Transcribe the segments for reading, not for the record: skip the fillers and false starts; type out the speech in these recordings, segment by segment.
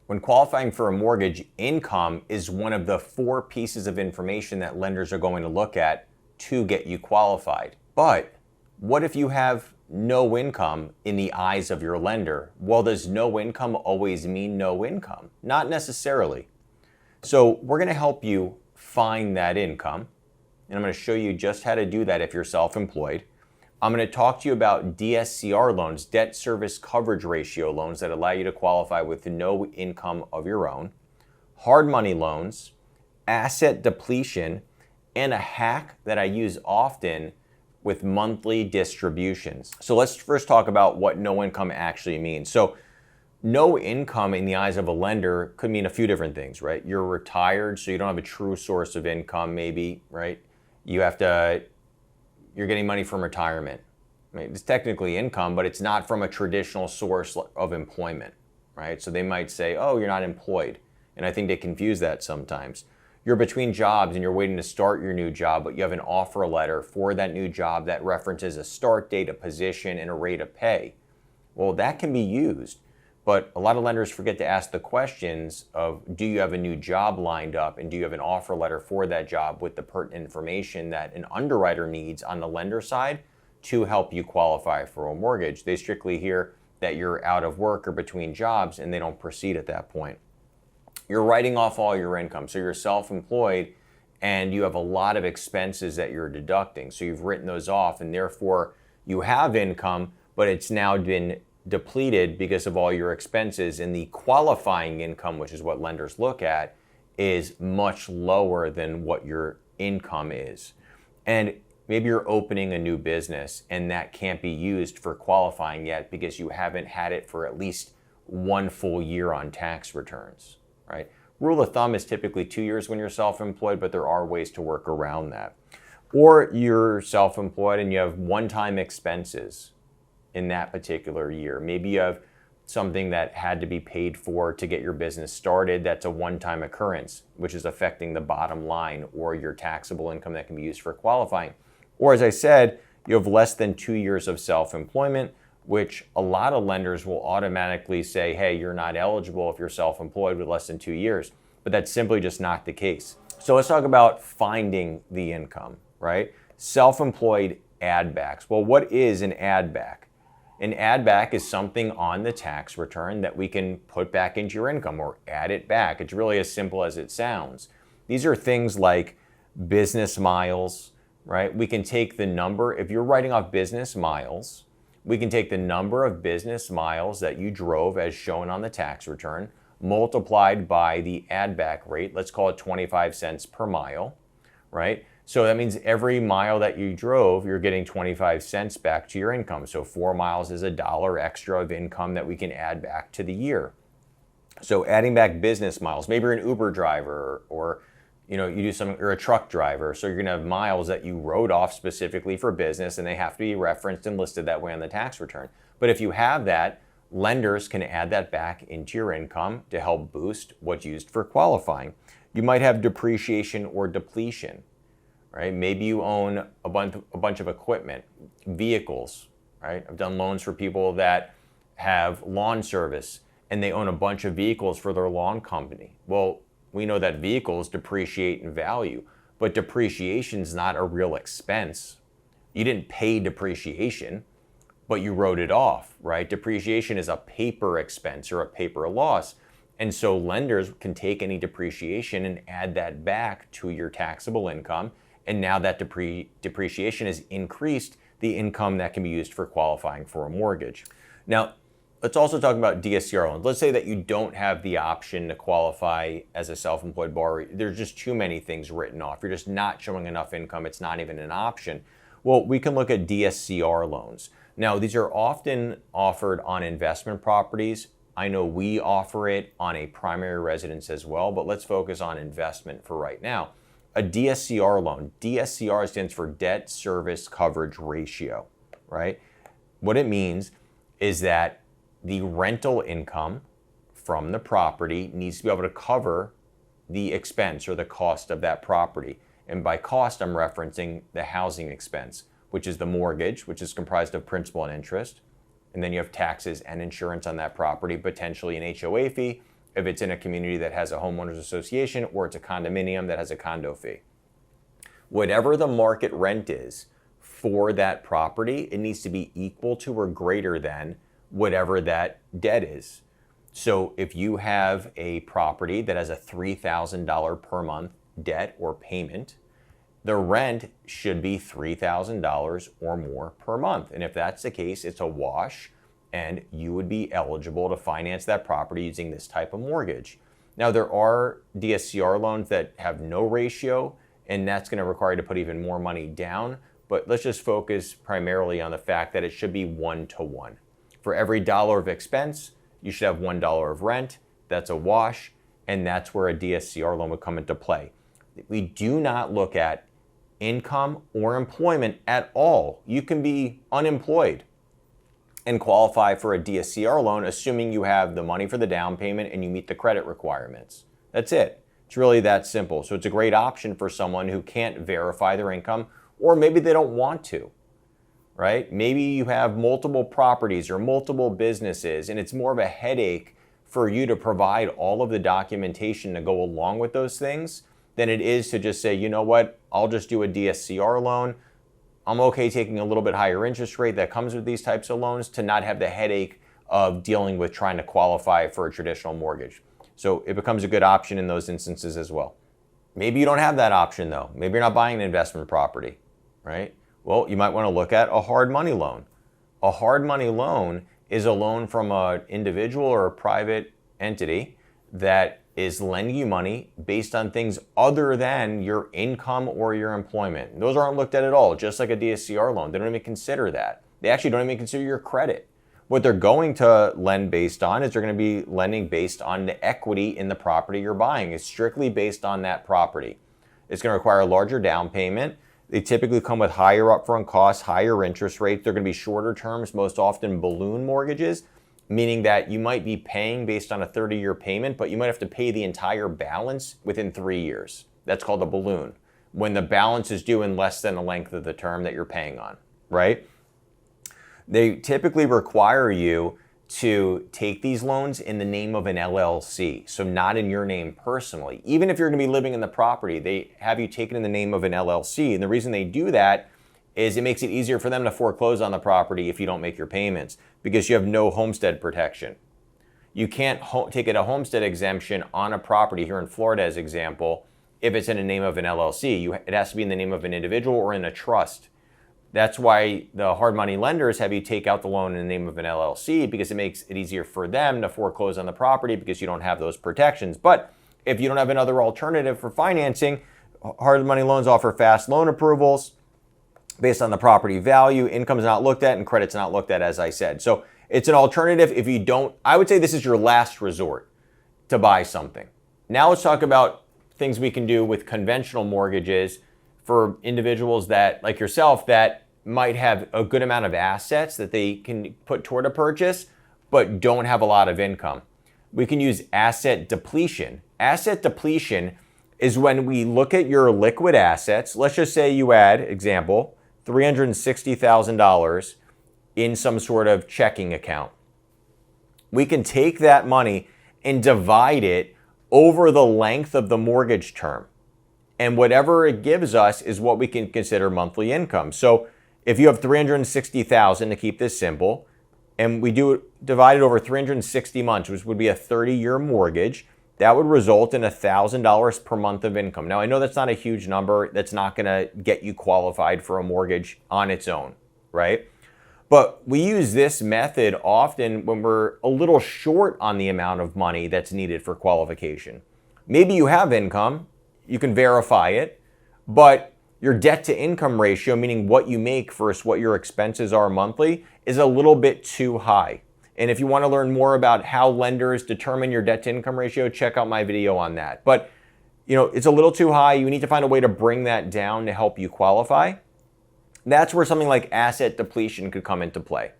When qualifying for a mortgage, income is one of the 4 pieces of information that lenders are going to look at to get you qualified. But what if you have no income in the eyes of your lender? Well, does no income always mean no income? Not necessarily. So we're going to help you find that income, and I'm going to show you just how to do that if you're self-employed. I'm going to talk to you about Dscr loans, debt service coverage ratio loans that allow you to qualify with no income of your own, hard money loans, asset depletion, and a hack that I use often with monthly distributions. So let's first talk about what no income actually means. So no income in the eyes of a lender could mean a few different things, right? You're retired, so you don't have a true source of income maybe, right? You're getting money from retirement. Right? It's technically income, but it's not from a traditional source of employment, right? So they might say, oh, you're not employed. And I think they confuse that sometimes. You're between jobs and you're waiting to start your new job, but you have an offer letter for that new job that references a start date, a position, and a rate of pay. Well, that can be used, but a lot of lenders forget to ask the questions of, do you have a new job lined up, and do you have an offer letter for that job with the pertinent information that an underwriter needs on the lender side to help you qualify for a mortgage. They strictly hear that you're out of work or between jobs, and they don't proceed at that point. You're writing off all your income. So you're self-employed and you have a lot of expenses that you're deducting. So you've written those off, and therefore you have income, but it's now been depleted because of all your expenses. And the qualifying income, which is what lenders look at, is much lower than what your income is. And maybe you're opening a new business and that can't be used for qualifying yet because you haven't had it for at least 1 full year on tax returns. Right? Rule of thumb is typically 2 years when you're self-employed, but there are ways to work around that. Or you're self-employed and you have one-time expenses in that particular year. Maybe you have something that had to be paid for to get your business started. That's a one-time occurrence, which is affecting the bottom line or your taxable income that can be used for qualifying. Or as I said, you have less than 2 years of self-employment, which a lot of lenders will automatically say, hey, you're not eligible if you're self-employed with less than 2 years. But that's simply just not the case. So let's talk about finding the income, right? Self-employed add backs. Well, what is an add back? An add back is something on the tax return that we can put back into your income or add it back. It's really as simple as it sounds. These are things like business miles, right? We can take the number, if you're writing off business miles, we can take the number of business miles that you drove as shown on the tax return, multiplied by the add back rate. Let's call it 25 cents per mile, right? So that means every mile that you drove, you're getting 25 cents back to your income. So 4 miles is $1 extra of income that we can add back to the year. So adding back business miles, maybe you're an Uber driver or you're a truck driver, so you're gonna have miles that you wrote off specifically for business and they have to be referenced and listed that way on the tax return. But if you have that, lenders can add that back into your income to help boost what's used for qualifying. You might have depreciation or depletion, right? Maybe you own a bunch of equipment, vehicles, right? I've done loans for people that have lawn service and they own a bunch of vehicles for their lawn company. Well, we know that vehicles depreciate in value, but depreciation is not a real expense. You didn't pay depreciation, but you wrote it off, right? Depreciation is a paper expense or a paper loss. And so lenders can take any depreciation and add that back to your taxable income. And now that depreciation has increased the income that can be used for qualifying for a mortgage. Now, let's also talk about Dscr loans. Let's say that you don't have the option to qualify as a self-employed borrower. There's just too many things written off. You're just not showing enough income. It's not even an option. Well, we can look at Dscr loans. Now, these are often offered on investment properties. I know we offer it on a primary residence as well, but let's focus on investment for right now. A Dscr loan. Dscr stands for debt service coverage ratio, right? What it means is that the rental income from the property needs to be able to cover the expense or the cost of that property. And by cost, I'm referencing the housing expense, which is the mortgage, which is comprised of principal and interest. And then you have taxes and insurance on that property, potentially an HOA fee, if it's in a community that has a homeowners association or it's a condominium that has a condo fee. Whatever the market rent is for that property, it needs to be equal to or greater than whatever that debt is. So if you have a property that has a $3,000 per month debt or payment, the rent should be $3,000 or more per month. And if that's the case, it's a wash, and you would be eligible to finance that property using this type of mortgage. Now, there are DSCR loans that have no ratio, and that's going to require you to put even more money down. But let's just focus primarily on the fact that it should be 1-to-1. For every dollar of expense, you should have $1 of rent. That's a wash, and that's where a DSCR loan would come into play. We do not look at income or employment at all. You can be unemployed and qualify for a DSCR loan, assuming you have the money for the down payment and you meet the credit requirements. That's it. It's really that simple. So it's a great option for someone who can't verify their income, or maybe they don't want to, right? Maybe you have multiple properties or multiple businesses, and it's more of a headache for you to provide all of the documentation to go along with those things than it is to just say, you know what, I'll just do a DSCR loan. I'm okay taking a little bit higher interest rate that comes with these types of loans to not have the headache of dealing with trying to qualify for a traditional mortgage. So it becomes a good option in those instances as well. Maybe you don't have that option though. Maybe you're not buying an investment property, right? Well, you might want to look at a hard money loan. A hard money loan is a loan from an individual or a private entity that is lending you money based on things other than your income or your employment. Those aren't looked at all, just like a DSCR loan. They don't even consider that. They actually don't even consider your credit. What they're going to lend based on is they're going to be lending based on the equity in the property you're buying. It's strictly based on that property. It's going to require a larger down payment. They typically come with higher upfront costs, higher interest rates. They're going to be shorter terms, most often balloon mortgages, meaning that you might be paying based on a 30-year payment, but you might have to pay the entire balance within 3 years. That's called a balloon, when the balance is due in less than the length of the term that you're paying on, right? They typically require you to take these loans in the name of an LLC, so not in your name personally. Even if you're going to be living in the property, they have you taken in the name of an LLC. And the reason they do that is it makes it easier for them to foreclose on the property if you don't make your payments, because you have no homestead protection. You can't take it a homestead exemption on a property here in Florida, as example, if it's in the name of an LLC. It has to be in the name of an individual or in a trust. That's why the hard money lenders have you take out the loan in the name of an LLC, because it makes it easier for them to foreclose on the property because you don't have those protections. But if you don't have another alternative for financing, hard money loans offer fast loan approvals based on the property value. Income's not looked at and credit's not looked at, as I said. So it's an alternative if you don't. I would say this is your last resort to buy something. Now let's talk about things we can do with conventional mortgages for individuals that, like yourself, that might have a good amount of assets that they can put toward a purchase, but don't have a lot of income. We can use asset depletion. Asset depletion is when we look at your liquid assets. Let's just say you had, example, $360,000 in some sort of checking account. We can take that money and divide it over the length of the mortgage term. And whatever it gives us is what we can consider monthly income. So if you have $360,000, to keep this simple, and we do it divided over 360 months, which would be a 30-year mortgage, that would result in $1,000 per month of income. Now, I know that's not a huge number. That's not going to get you qualified for a mortgage on its own, right? But we use this method often when we're a little short on the amount of money that's needed for qualification. Maybe you have income, you can verify it, but your debt to income ratio, meaning what you make versus what your expenses are monthly, is a little bit too high. And if you want to learn more about how lenders determine your debt to income ratio, check out my video on that. But it's a little too high. You need to find a way to bring that down to help you qualify. That's where something like asset depletion could come into play.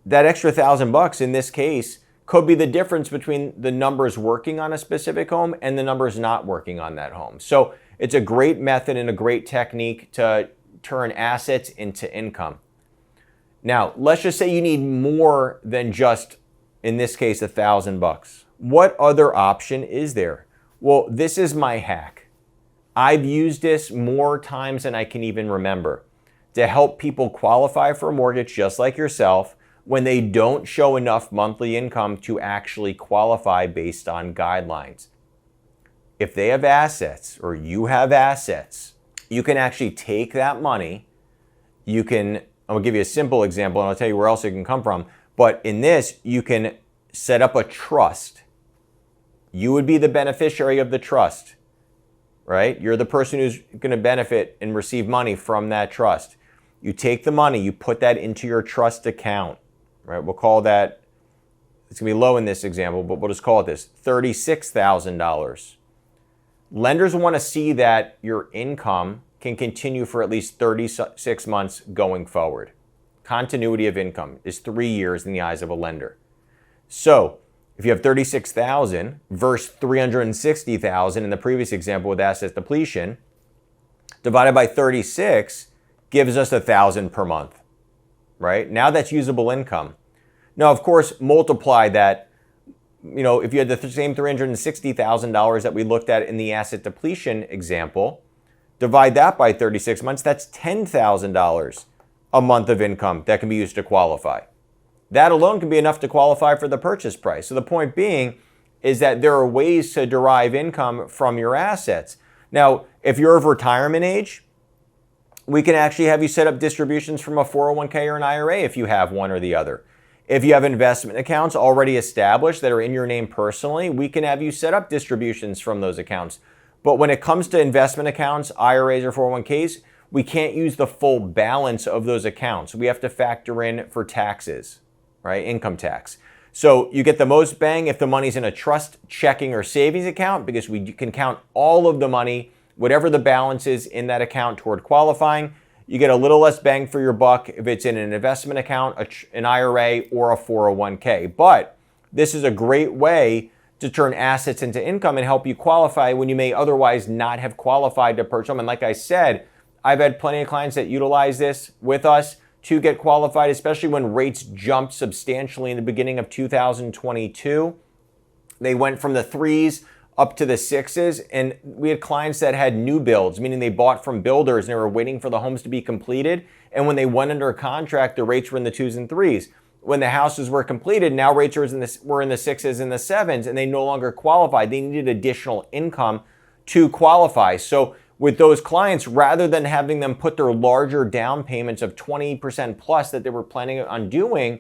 That extra $1,000 in this case could be the difference between the numbers working on a specific home and the numbers not working on that home. So it's a great method and a great technique to turn assets into income. Now, let's just say you need more than just, in this case, $1,000. What other option is there? Well, this is my hack. I've used this more times than I can even remember to help people qualify for a mortgage just like yourself when they don't show enough monthly income to actually qualify based on guidelines. If they have assets or you have assets, you can actually take that money. I'll give you a simple example and I'll tell you where else it can come from. But in this, you can set up a trust. You would be the beneficiary of the trust, right? You're the person who's going to benefit and receive money from that trust. You take the money, you put that into your trust account, right? We'll call that, it's going to be low in this example, but we'll just call it this, $36,000. Lenders want to see that your income can continue for at least 36 months going forward. Continuity of income is 3 years in the eyes of a lender. So if you have $36,000 versus $360,000 in the previous example with asset depletion, divided by 36 gives us $1,000 per month, right? Now that's usable income. Now, of course, multiply that. If you had the same $360,000 that we looked at in the asset depletion example, divide that by 36 months, that's $10,000 a month of income that can be used to qualify. That alone can be enough to qualify for the purchase price. So the point being is that there are ways to derive income from your assets. Now, if you're of retirement age, we can actually have you set up distributions from a 401k or an IRA if you have one or the other. If you have investment accounts already established that are in your name personally, we can have you set up distributions from those accounts. But when it comes to investment accounts, IRAs or 401ks, we can't use the full balance of those accounts. We have to factor in for taxes, right? Income tax. So you get the most bang if the money's in a trust, checking, or savings account because we can count all of the money, whatever the balance is in that account toward qualifying. You get a little less bang for your buck if it's in an investment account, an IRA, or a 401k. But this is a great way to turn assets into income and help you qualify when you may otherwise not have qualified to purchase them. And like I said, I've had plenty of clients that utilize this with us to get qualified, especially when rates jumped substantially in the beginning of 2022. They went from the 3s up to the 6s, and we had clients that had new builds, meaning they bought from builders and they were waiting for the homes to be completed. And when they went under a contract, the rates were in the 2s and 3s. When the houses were completed, now rates were in the 6s and the 7s, and they no longer qualified. They needed additional income to qualify. So with those clients, rather than having them put their larger down payments of 20% plus that they were planning on doing,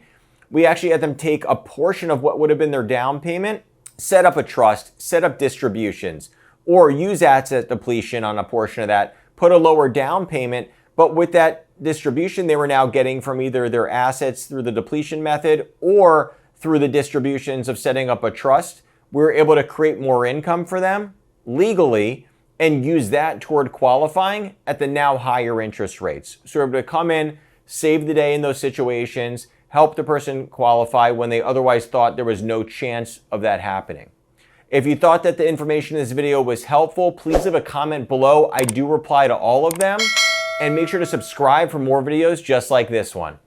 we actually had them take a portion of what would have been their down payment, set up a trust, set up distributions, or use asset depletion on a portion of that, put a lower down payment, but with that distribution they were now getting from either their assets through the depletion method or through the distributions of setting up a trust, we were able to create more income for them legally and use that toward qualifying at the now higher interest rates. So we're able to come in, save the day in those situations, help the person qualify when they otherwise thought there was no chance of that happening. If you thought that the information in this video was helpful, please leave a comment below. I do reply to all of them. And make sure to subscribe for more videos just like this one.